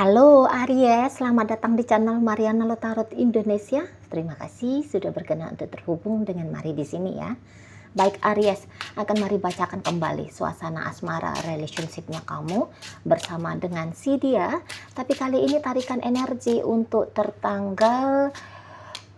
Halo Aries, selamat datang di channel Mariana Lotarot Indonesia. Terima kasih sudah berkenan untuk terhubung dengan Mari di sini ya. Baik Aries, akan mari bacakan kembali suasana asmara relationship-nya kamu bersama dengan si dia. Tapi kali ini tarikan energi untuk tertanggal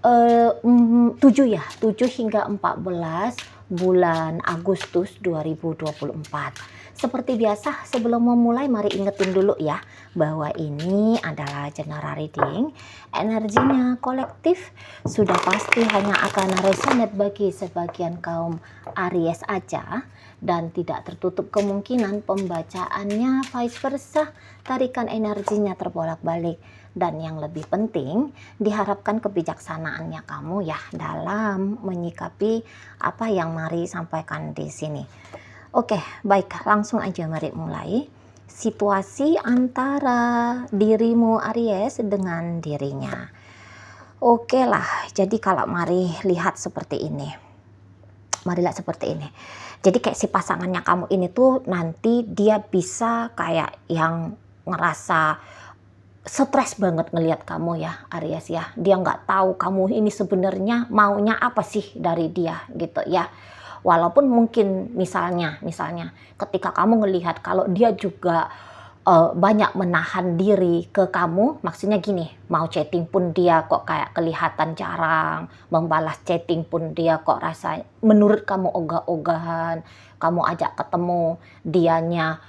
7 ya, 7 hingga 14 bulan Agustus 2024. Seperti biasa, sebelum memulai mari ingetin dulu ya bahwa ini adalah general reading. Energinya kolektif, sudah pasti hanya akan resonate bagi sebagian kaum Aries aja dan tidak tertutup kemungkinan pembacaannya vice versa. Tarikan energinya terbolak-balik. Dan yang lebih penting, diharapkan kebijaksanaannya kamu ya dalam menyikapi apa yang Mari sampaikan di sini. Oke, baik, langsung aja mari mulai. Situasi antara dirimu Aries dengan dirinya. Oke lah, jadi kalau Mari lihat seperti ini. Mari lihat seperti ini. Jadi kayak si pasangannya kamu ini tuh nanti dia bisa kayak yang ngerasa stres banget ngelihat kamu ya Aries ya. Dia nggak tahu kamu ini sebenarnya maunya apa sih dari dia gitu ya. Walaupun mungkin misalnya ketika kamu ngelihat kalau dia juga banyak menahan diri ke kamu, maksudnya gini, mau chatting pun dia kok kayak kelihatan jarang, membalas chatting pun dia kok rasa menurut kamu ogah-ogahan, kamu ajak ketemu dianya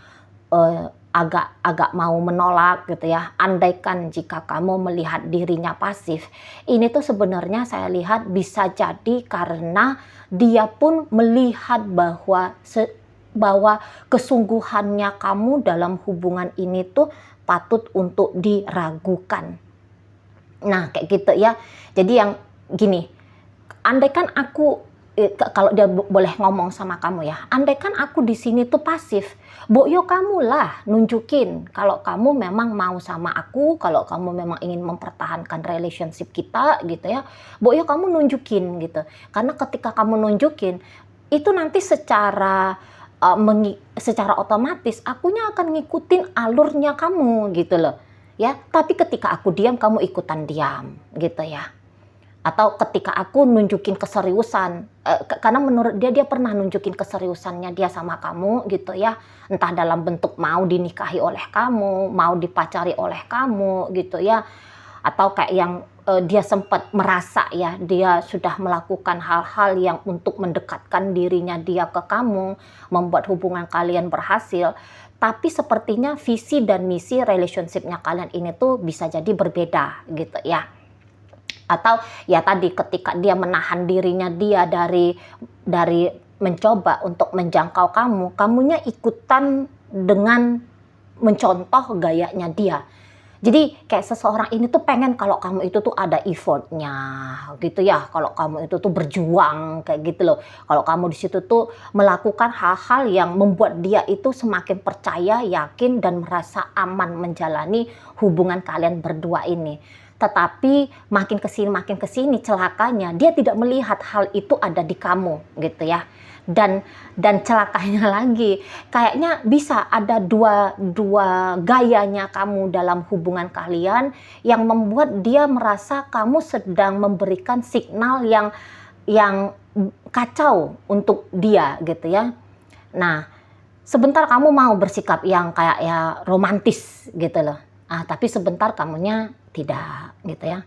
agak mau menolak gitu ya. Andaikan jika kamu melihat dirinya pasif, ini tuh sebenarnya saya lihat bisa jadi karena dia pun melihat bahwa kesungguhannya kamu dalam hubungan ini tuh patut untuk diragukan. Nah, kayak gitu ya. Jadi yang gini, andaikan aku kalau dia boleh ngomong sama kamu ya, andaikan aku di sini tuh pasif, Boyo kamu lah nunjukin kalau kamu memang mau sama aku, kalau kamu memang ingin mempertahankan relationship kita gitu ya, Boyo kamu nunjukin gitu. Karena ketika kamu nunjukin, itu nanti secara otomatis akunya akan ngikutin alurnya kamu gitu loh ya. Tapi ketika aku diam, kamu ikutan diam gitu ya. Atau ketika aku nunjukin keseriusan, karena menurut dia pernah nunjukin keseriusannya dia sama kamu gitu ya, entah dalam bentuk mau dinikahi oleh kamu, mau dipacari oleh kamu gitu ya, atau kayak yang dia sempat merasa ya dia sudah melakukan hal-hal yang untuk mendekatkan dirinya dia ke kamu, membuat hubungan kalian berhasil. Tapi sepertinya visi dan misi relationship-nya kalian ini tuh bisa jadi berbeda gitu ya. Atau ya tadi ketika dia menahan dirinya dia dari mencoba untuk menjangkau kamu, kamunya ikutan dengan mencontoh gayanya dia. Jadi kayak seseorang ini tuh pengen kalau kamu itu tuh ada effortnya gitu ya, kalau kamu itu tuh berjuang kayak gitu loh. Kalau kamu di situ tuh melakukan hal-hal yang membuat dia itu semakin percaya, yakin dan merasa aman menjalani hubungan kalian berdua ini. Tetapi makin kesini celakanya dia tidak melihat hal itu ada di kamu gitu ya. Dan celakanya lagi kayaknya bisa ada dua gayanya kamu dalam hubungan kalian yang membuat dia merasa kamu sedang memberikan signal yang kacau untuk dia gitu ya. Nah, sebentar kamu mau bersikap yang kayak ya romantis gitu loh. Tapi sebentar kamunya tidak gitu ya.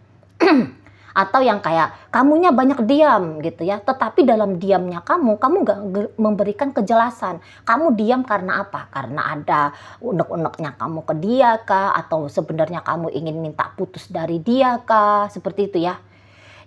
Atau yang kayak kamunya banyak diam gitu ya, tetapi dalam diamnya kamu gak memberikan kejelasan. Kamu diam karena apa? Karena ada unek-uneknya kamu ke dia kah? Atau sebenarnya kamu ingin minta putus dari dia kah? Seperti itu ya.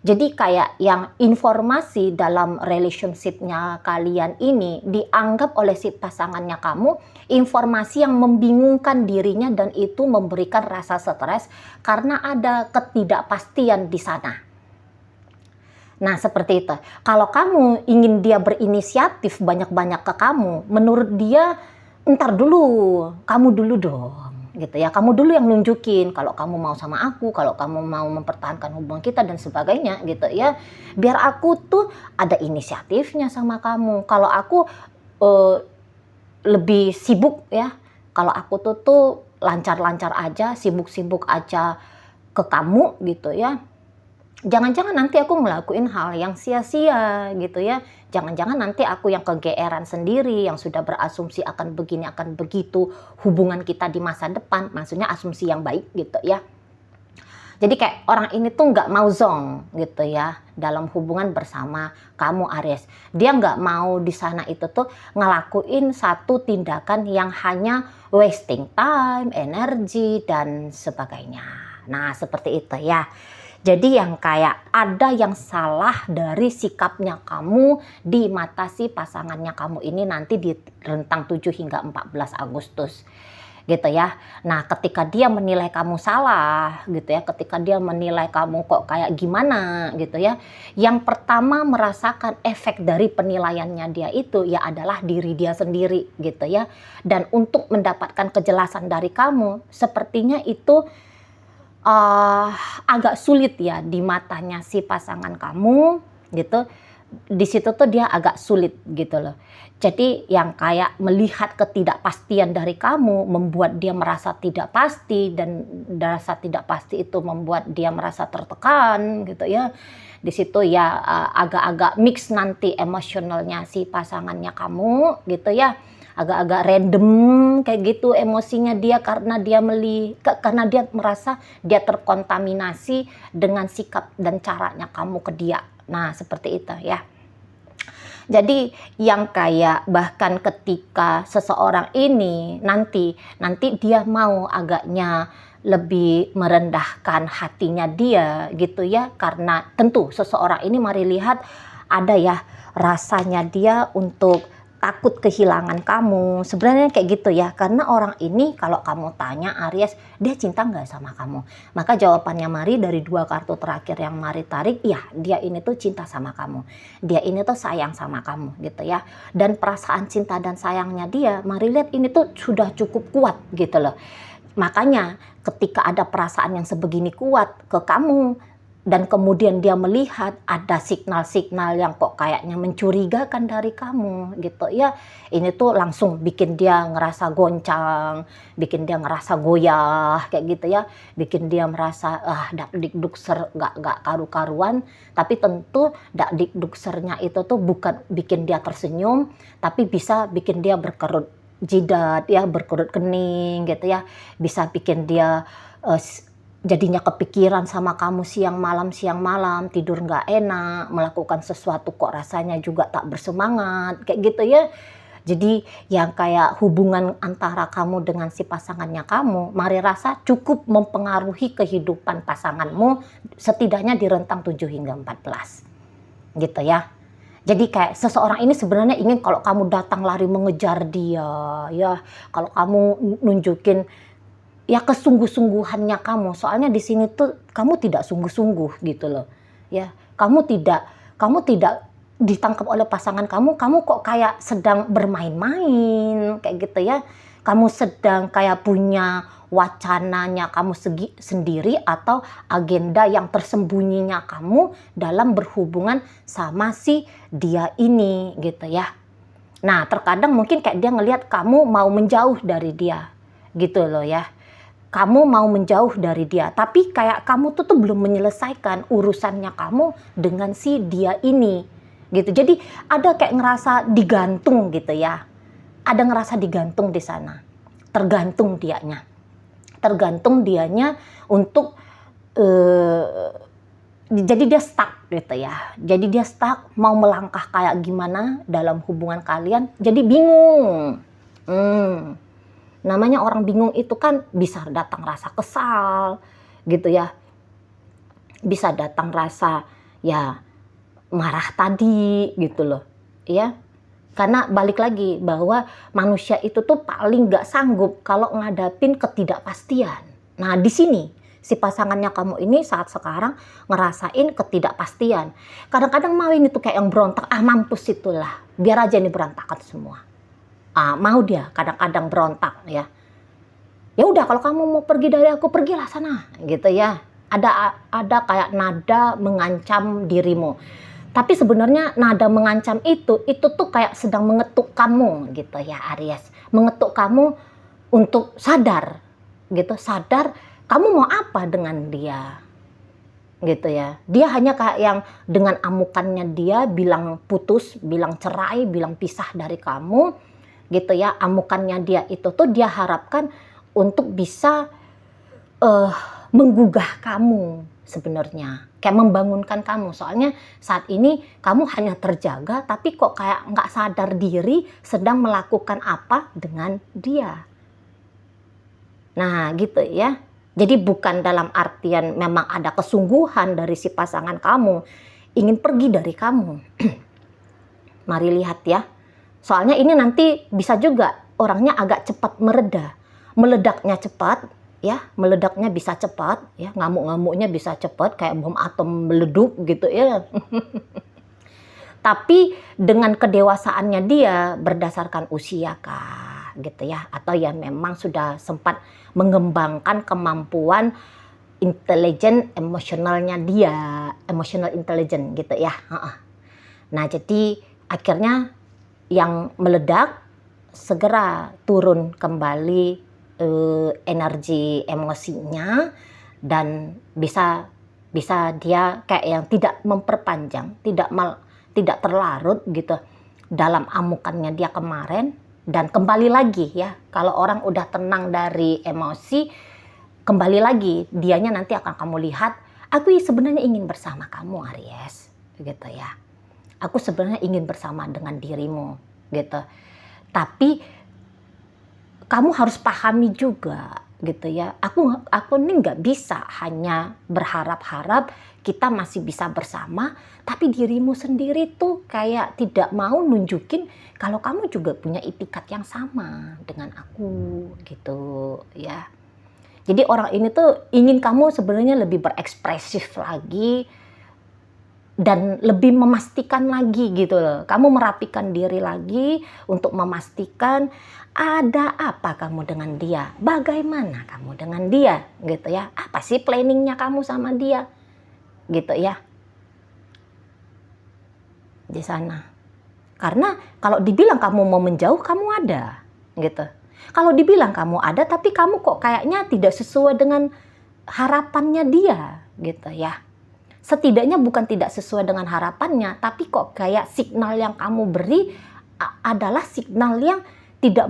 Jadi kayak yang informasi dalam relationship-nya kalian ini dianggap oleh si pasangannya kamu informasi yang membingungkan dirinya dan itu memberikan rasa stres karena ada ketidakpastian di sana. Nah seperti itu. Kalau kamu ingin dia berinisiatif banyak-banyak ke kamu, menurut dia ntar dulu, kamu dulu dong. Gitu ya, kamu dulu yang nunjukin kalau kamu mau sama aku, kalau kamu mau mempertahankan hubungan kita dan sebagainya gitu ya, biar aku tuh ada inisiatifnya sama kamu. Kalau aku lebih sibuk ya, kalau aku tuh lancar-lancar aja, sibuk-sibuk aja ke kamu gitu ya. Jangan-jangan nanti aku ngelakuin hal yang sia-sia gitu ya. Jangan-jangan nanti aku yang kegeeran sendiri, yang sudah berasumsi akan begini, akan begitu hubungan kita di masa depan. Maksudnya asumsi yang baik gitu ya. Jadi kayak orang ini tuh nggak mau zong gitu ya dalam hubungan bersama kamu Aries. Dia nggak mau di sana itu tuh ngelakuin satu tindakan yang hanya wasting time, energi dan sebagainya. Nah seperti itu ya. Jadi yang kayak ada yang salah dari sikapnya kamu di mata si pasangannya kamu ini nanti di rentang 7 hingga 14 Agustus. Gitu ya. Nah, ketika dia menilai kamu salah gitu ya, ketika dia menilai kamu kok kayak gimana gitu ya. Yang pertama merasakan efek dari penilaiannya dia itu ya adalah diri dia sendiri gitu ya. Dan untuk mendapatkan kejelasan dari kamu, sepertinya itu agak sulit ya di matanya si pasangan kamu gitu. Di situ tuh dia agak sulit gitu loh. Jadi yang kayak melihat ketidakpastian dari kamu membuat dia merasa tidak pasti, dan rasa tidak pasti itu membuat dia merasa tertekan gitu ya. Di situ ya agak-agak mix nanti emosionalnya si pasangannya kamu gitu ya. Agak-agak random kayak gitu emosinya dia karena karena dia merasa dia terkontaminasi dengan sikap dan caranya kamu ke dia. Nah, seperti itu ya. Jadi yang kayak bahkan ketika seseorang ini nanti dia mau agaknya lebih merendahkan hatinya dia gitu ya, karena tentu seseorang ini mari lihat ada ya rasanya dia untuk takut kehilangan kamu. Sebenarnya kayak gitu ya, karena orang ini kalau kamu tanya Aries, dia cinta nggak sama kamu? Maka jawabannya Mari dari 2 kartu terakhir yang Mari tarik, ya dia ini tuh cinta sama kamu. Dia ini tuh sayang sama kamu gitu ya. Dan perasaan cinta dan sayangnya dia, Mari lihat ini tuh sudah cukup kuat gitu loh. Makanya ketika ada perasaan yang sebegini kuat ke kamu, dan kemudian dia melihat ada signal-signal yang kok kayaknya mencurigakan dari kamu gitu ya, ini tuh langsung bikin dia ngerasa goncang, bikin dia ngerasa goyah kayak gitu ya, bikin dia merasa dak dikdukser gak karu-karuan. Tapi tentu dak dikduksernya itu tuh bukan bikin dia tersenyum, tapi bisa bikin dia berkerut jidat ya, berkerut kening gitu ya, bisa bikin dia jadinya kepikiran sama kamu siang malam, tidur nggak enak, melakukan sesuatu kok rasanya juga tak bersemangat, kayak gitu ya. Jadi yang kayak hubungan antara kamu dengan si pasangannya kamu, Mari rasa cukup mempengaruhi kehidupan pasanganmu setidaknya di rentang 7 hingga 14. Gitu ya. Jadi kayak seseorang ini sebenarnya ingin kalau kamu datang lari mengejar dia, ya, kalau kamu nunjukin ya kesungguh-sungguhannya kamu. Soalnya di sini tuh kamu tidak sungguh-sungguh gitu loh. Ya, kamu tidak ditangkap oleh pasangan kamu kok kayak sedang bermain-main kayak gitu ya. Kamu sedang kayak punya wacananya kamu sendiri atau agenda yang tersembunyinya kamu dalam berhubungan sama si dia ini gitu ya. Nah, terkadang mungkin kayak dia ngelihat kamu mau menjauh dari dia gitu loh ya. Kamu mau menjauh dari dia, tapi kayak kamu tuh belum menyelesaikan urusannya kamu dengan si dia ini gitu. Jadi ada kayak ngerasa digantung gitu ya, ada ngerasa digantung di sana, tergantung dianya untuk jadi dia stuck gitu ya. Jadi dia stuck mau melangkah kayak gimana dalam hubungan kalian, jadi bingung. Namanya orang bingung itu kan bisa datang rasa kesal gitu ya, bisa datang rasa ya marah tadi gitu loh ya. Karena balik lagi bahwa manusia itu tuh paling gak sanggup kalau ngadapin ketidakpastian. Nah di sini si pasangannya kamu ini saat sekarang ngerasain ketidakpastian. Kadang-kadang mau ini tuh kayak yang berontak, mampus itulah, biar aja ini berantakan semua. Mau dia kadang-kadang berontak ya. Ya udah kalau kamu mau pergi dari aku, pergilah sana gitu ya. Ada kayak nada mengancam dirimu. Tapi sebenarnya nada mengancam itu tuh kayak sedang mengetuk kamu gitu ya Aries. Mengetuk kamu untuk sadar gitu, sadar kamu mau apa dengan dia, gitu ya. Dia hanya kayak yang dengan amukannya dia bilang putus, bilang cerai, bilang pisah dari kamu, gitu ya. Amukannya dia itu tuh dia harapkan untuk bisa menggugah kamu sebenarnya, kayak membangunkan kamu. Soalnya saat ini kamu hanya terjaga, tapi kok kayak nggak sadar diri sedang melakukan apa dengan dia. Nah gitu ya. Jadi bukan dalam artian memang ada kesungguhan dari si pasangan kamu ingin pergi dari kamu. Mari lihat ya. Soalnya ini nanti bisa juga orangnya agak cepat mereda. Meledaknya cepat ya, meledaknya bisa cepat ya, ngamuk-ngamuknya bisa cepat kayak bom atom meleduk gitu ya. Tapi dengan kedewasaannya dia berdasarkan usia kah gitu ya, atau ya memang sudah sempat mengembangkan kemampuan intelijen emosionalnya dia, emotional intelligence gitu ya. Nah jadi akhirnya yang meledak segera turun kembali energi emosinya, dan bisa dia kayak yang tidak memperpanjang, tidak terlarut gitu dalam amukannya dia kemarin, dan kembali lagi ya, kalau orang udah tenang dari emosi, kembali lagi dianya nanti akan kamu lihat, aku sebenarnya ingin bersama kamu Aries, gitu ya. Aku sebenarnya ingin bersama dengan dirimu, gitu. Tapi kamu harus pahami juga, gitu ya. Aku ini nggak bisa hanya berharap-harap kita masih bisa bersama, tapi dirimu sendiri tuh kayak tidak mau nunjukin kalau kamu juga punya itikat yang sama dengan aku, gitu ya. Jadi orang ini tuh ingin kamu sebenarnya lebih berekspresif lagi dan lebih memastikan lagi gitu loh. Kamu merapikan diri lagi untuk memastikan ada apa kamu dengan dia, bagaimana kamu dengan dia, gitu ya. Apa sih planningnya kamu sama dia, gitu ya. Di sana. Karena kalau dibilang kamu mau menjauh, kamu ada, gitu. Kalau dibilang kamu ada, tapi kamu kok kayaknya tidak sesuai dengan harapannya dia, gitu ya. Setidaknya bukan tidak sesuai dengan harapannya, tapi kok kayak signal yang kamu beri adalah signal yang tidak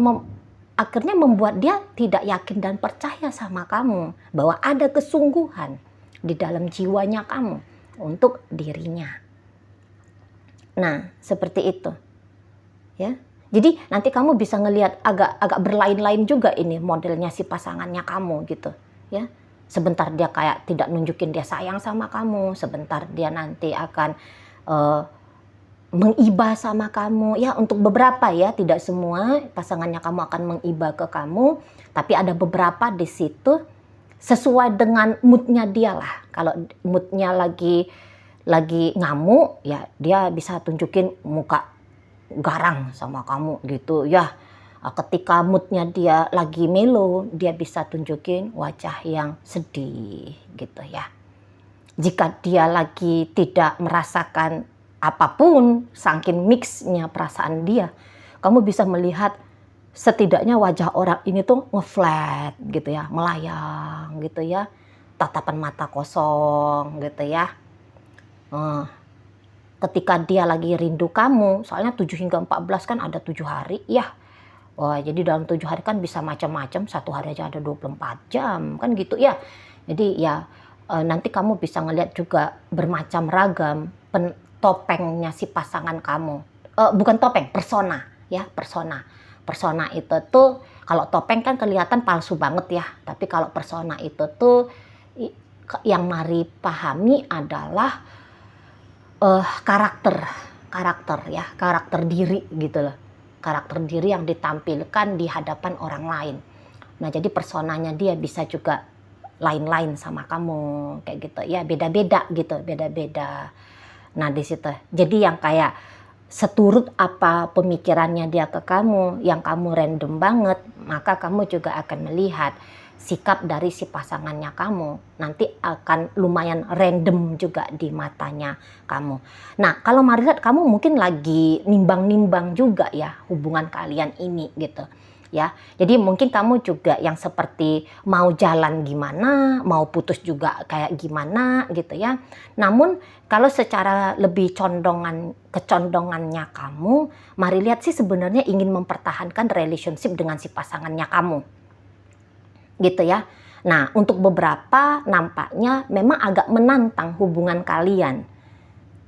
akhirnya membuat dia tidak yakin dan percaya sama kamu, bahwa ada kesungguhan di dalam jiwanya kamu untuk dirinya. Nah, seperti itu. Ya. Jadi nanti kamu bisa ngelihat agak berlain-lain juga ini modelnya si pasangannya kamu gitu, ya. Sebentar dia kayak tidak nunjukin dia sayang sama kamu, sebentar dia nanti akan mengiba sama kamu ya, untuk beberapa ya, tidak semua pasangannya kamu akan mengiba ke kamu, tapi ada beberapa di situ sesuai dengan moodnya dia lah. Kalau moodnya lagi ngamuk ya, dia bisa tunjukin muka garang sama kamu gitu ya. Ketika moodnya dia lagi melo, dia bisa tunjukin wajah yang sedih gitu ya. Jika dia lagi tidak merasakan apapun, saking mixnya perasaan dia, kamu bisa melihat setidaknya wajah orang ini tuh ngeflat gitu ya, melayang gitu ya, tatapan mata kosong gitu ya. Ketika dia lagi rindu kamu, soalnya 7 hingga 14 kan ada 7 hari ya. Wah, jadi dalam 7 hari kan bisa macam-macam, satu hari aja ada 24 jam kan gitu ya. Jadi ya nanti kamu bisa ngelihat juga bermacam ragam topengnya si pasangan kamu. Bukan topeng, persona ya, persona. Persona itu tuh, kalau topeng kan kelihatan palsu banget ya, tapi kalau persona itu tuh yang mari pahami adalah karakter ya, karakter diri gitu loh. Karakter diri yang ditampilkan di hadapan orang lain. Nah, jadi personanya dia bisa juga lain-lain sama kamu kayak gitu ya, beda-beda gitu, beda-beda. Nah, di situ. Jadi yang kayak seturut apa pemikirannya dia ke kamu, yang kamu random banget, maka kamu juga akan melihat sikap dari si pasangannya kamu nanti akan lumayan random juga di matanya kamu. Nah, kalau mari lihat kamu mungkin lagi nimbang-nimbang juga ya hubungan kalian ini gitu. ya. Jadi mungkin kamu juga yang seperti mau jalan gimana, mau putus juga kayak gimana gitu ya. Namun kalau secara lebih kecondongannya kamu, mari lihat sih sebenarnya ingin mempertahankan relationship dengan si pasangannya kamu. Gitu ya. Nah, untuk beberapa nampaknya memang agak menantang hubungan kalian.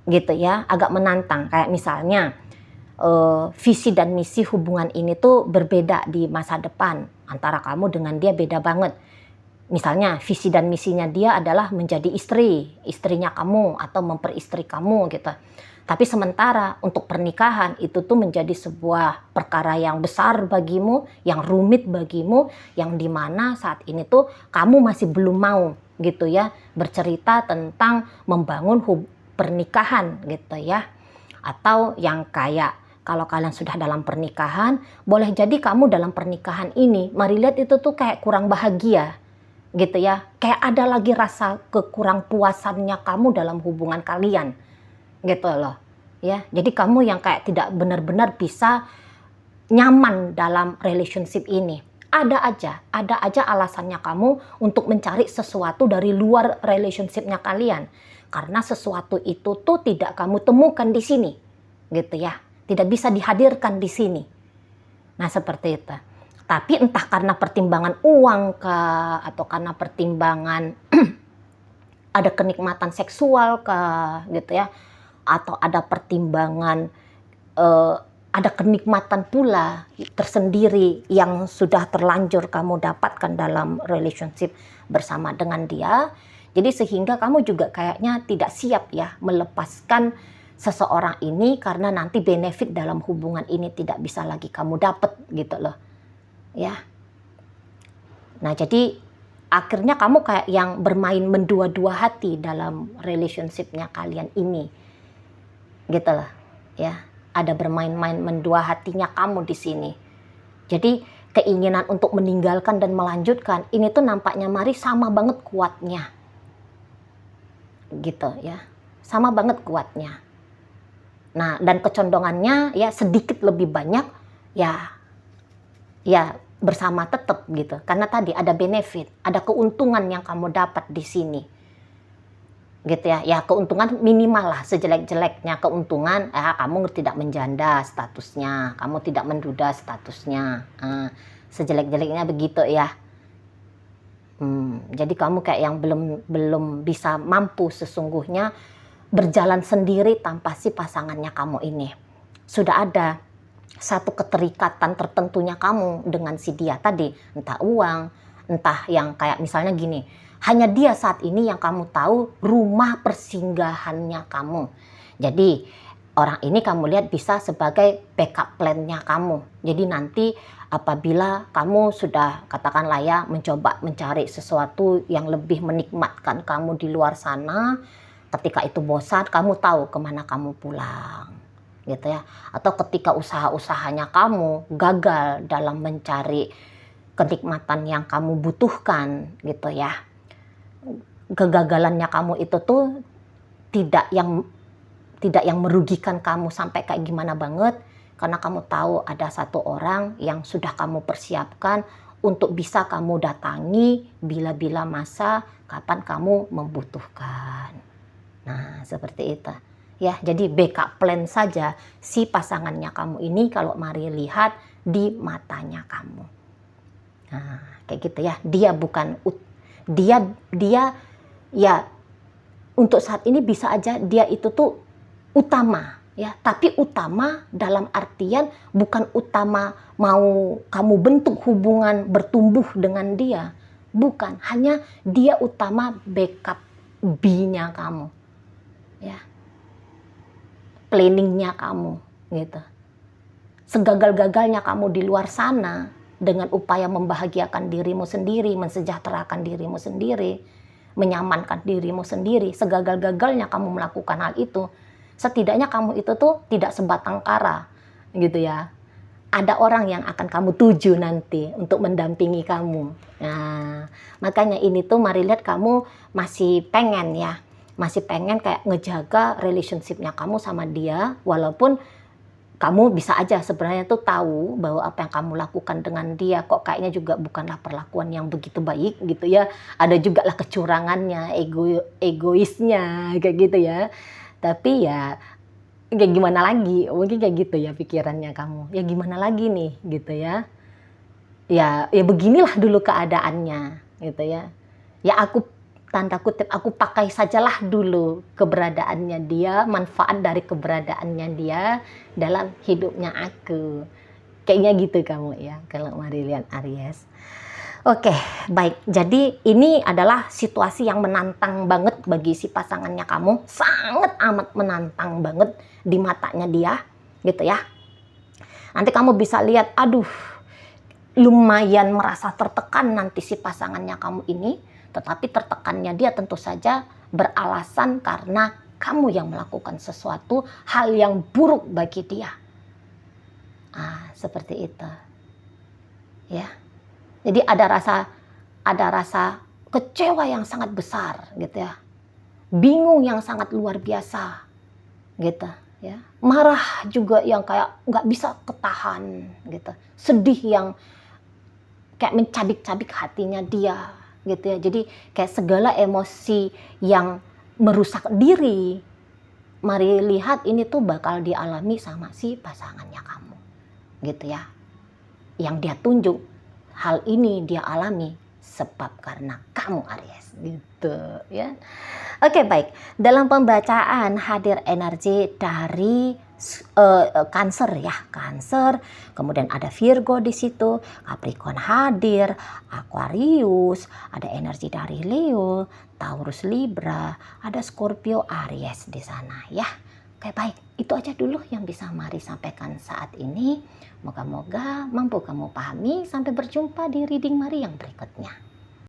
Gitu ya, agak menantang. Kayak misalnya visi dan misi hubungan ini tuh berbeda di masa depan. Antara kamu dengan dia beda banget. Misalnya visi dan misinya dia adalah menjadi istrinya kamu atau memperistri kamu gitu. Tapi sementara untuk pernikahan itu tuh menjadi sebuah perkara yang besar bagimu, yang rumit bagimu, yang dimana saat ini tuh kamu masih belum mau gitu ya bercerita tentang membangun pernikahan gitu ya. Atau yang kayak kalau kalian sudah dalam pernikahan, boleh jadi kamu dalam pernikahan ini, mari lihat itu tuh kayak kurang bahagia, gitu ya. Kayak ada lagi rasa kekurang puasannya kamu dalam hubungan kalian, gitu loh. Ya, jadi kamu yang kayak tidak benar-benar bisa nyaman dalam relationship ini. Ada aja alasannya kamu untuk mencari sesuatu dari luar relationshipnya kalian. Karena sesuatu itu tuh tidak kamu temukan di sini, gitu ya. Tidak bisa dihadirkan di sini. Nah, seperti itu. Tapi entah karena pertimbangan uang kah, atau karena pertimbangan ada kenikmatan seksual kah, gitu ya. Atau ada pertimbangan ada kenikmatan pula tersendiri yang sudah terlanjur kamu dapatkan dalam relationship bersama dengan dia. Jadi sehingga kamu juga kayaknya tidak siap ya melepaskan seseorang ini karena nanti benefit dalam hubungan ini tidak bisa lagi kamu dapat gitu loh. Ya. Nah, jadi akhirnya kamu kayak yang bermain mendua-dua hati dalam relationship-nya kalian ini. Gitu loh. Ya, ada bermain-main mendua hatinya kamu di sini. Jadi keinginan untuk meninggalkan dan melanjutkan ini tuh nampaknya mari sama banget kuatnya. Gitu ya. Sama banget kuatnya. Nah, dan kecondongannya ya sedikit lebih banyak ya bersama tetap gitu. Karena tadi ada benefit, ada keuntungan yang kamu dapat di sini. Gitu ya. Ya keuntungan minimal lah, sejelek-jeleknya keuntungan kamu tidak menjanda statusnya, kamu tidak menduda statusnya. Sejelek-jeleknya begitu ya. Jadi kamu kayak yang belum bisa mampu sesungguhnya berjalan sendiri tanpa si pasangannya kamu ini. Sudah ada satu keterikatan tertentunya kamu dengan si dia tadi, entah uang, entah yang kayak misalnya gini, hanya dia saat ini yang kamu tahu rumah persinggahannya kamu. Jadi orang ini kamu lihat bisa sebagai backup plan-nya kamu. Jadi nanti apabila kamu sudah katakanlah ya mencoba mencari sesuatu yang lebih menikmatkan kamu di luar sana, ketika itu bosan, kamu tahu kemana kamu pulang, gitu ya. Atau ketika usaha-usahanya kamu gagal dalam mencari kenikmatan yang kamu butuhkan, gitu ya. Kegagalannya kamu itu tuh tidak yang merugikan kamu sampai kayak gimana banget, karena kamu tahu ada satu orang yang sudah kamu persiapkan untuk bisa kamu datangi bila-bila masa kapan kamu membutuhkan. Nah, seperti itu. Ya, jadi backup plan saja si pasangannya kamu ini kalau mari lihat di matanya kamu. Nah, kayak gitu ya. Dia bukan dia ya untuk saat ini bisa aja dia itu tuh utama ya, tapi utama dalam artian bukan utama mau kamu bentuk hubungan bertumbuh dengan dia. Bukan, hanya dia utama backup B-nya kamu. Ya, planningnya kamu gitu. Segagal-gagalnya kamu di luar sana dengan upaya membahagiakan dirimu sendiri, mensejahterakan dirimu sendiri, menyamankan dirimu sendiri, segagal-gagalnya kamu melakukan hal itu, setidaknya kamu itu tuh tidak sebatang kara gitu ya. Ada orang yang akan kamu tuju nanti untuk mendampingi kamu. Nah, makanya ini tuh mari lihat kamu masih pengen kayak ngejaga relationship-nya kamu sama dia, walaupun kamu bisa aja sebenarnya tuh tahu bahwa apa yang kamu lakukan dengan dia kok kayaknya juga bukanlah perlakuan yang begitu baik gitu ya. Ada juga lah kecurangannya, egoisnya kayak gitu ya. Tapi ya kayak gimana lagi, mungkin kayak gitu ya pikirannya kamu. Ya gimana lagi nih gitu ya. Ya beginilah dulu keadaannya gitu ya. Ya aku tanda kutip aku pakai sajalah dulu keberadaannya dia, manfaat dari keberadaannya dia dalam hidupnya aku. Kayaknya gitu kamu ya kalau Marillion Aries. Oke, baik. Jadi ini adalah situasi yang menantang banget bagi si pasangannya kamu, sangat amat menantang banget di matanya dia, gitu ya. Nanti kamu bisa lihat, aduh, lumayan merasa tertekan nanti si pasangannya kamu ini, tetapi tertekannya dia tentu saja beralasan karena kamu yang melakukan sesuatu hal yang buruk bagi dia. Seperti itu. Ya. Jadi ada rasa kecewa yang sangat besar gitu ya. Bingung yang sangat luar biasa gitu ya. Marah juga yang kayak nggak bisa ketahan gitu. Sedih yang kayak mencabik-cabik hatinya dia gitu ya. Jadi kayak segala emosi yang merusak diri, mari lihat ini tuh bakal dialami sama si pasangannya kamu gitu ya. Yang dia tunjuk hal ini dia alami sebab karena kamu Aries gitu ya. Oke, baik. Dalam pembacaan hadir energi dari Cancer ya, Cancer, kemudian ada Virgo di situ, Capricorn hadir, Aquarius, ada energi dari Leo, Taurus, Libra, ada Scorpio, Aries di sana ya. Oke, baik. Itu aja dulu yang bisa Mari sampaikan saat ini. Moga-moga mampu kamu pahami. Sampai berjumpa di reading Mari yang berikutnya.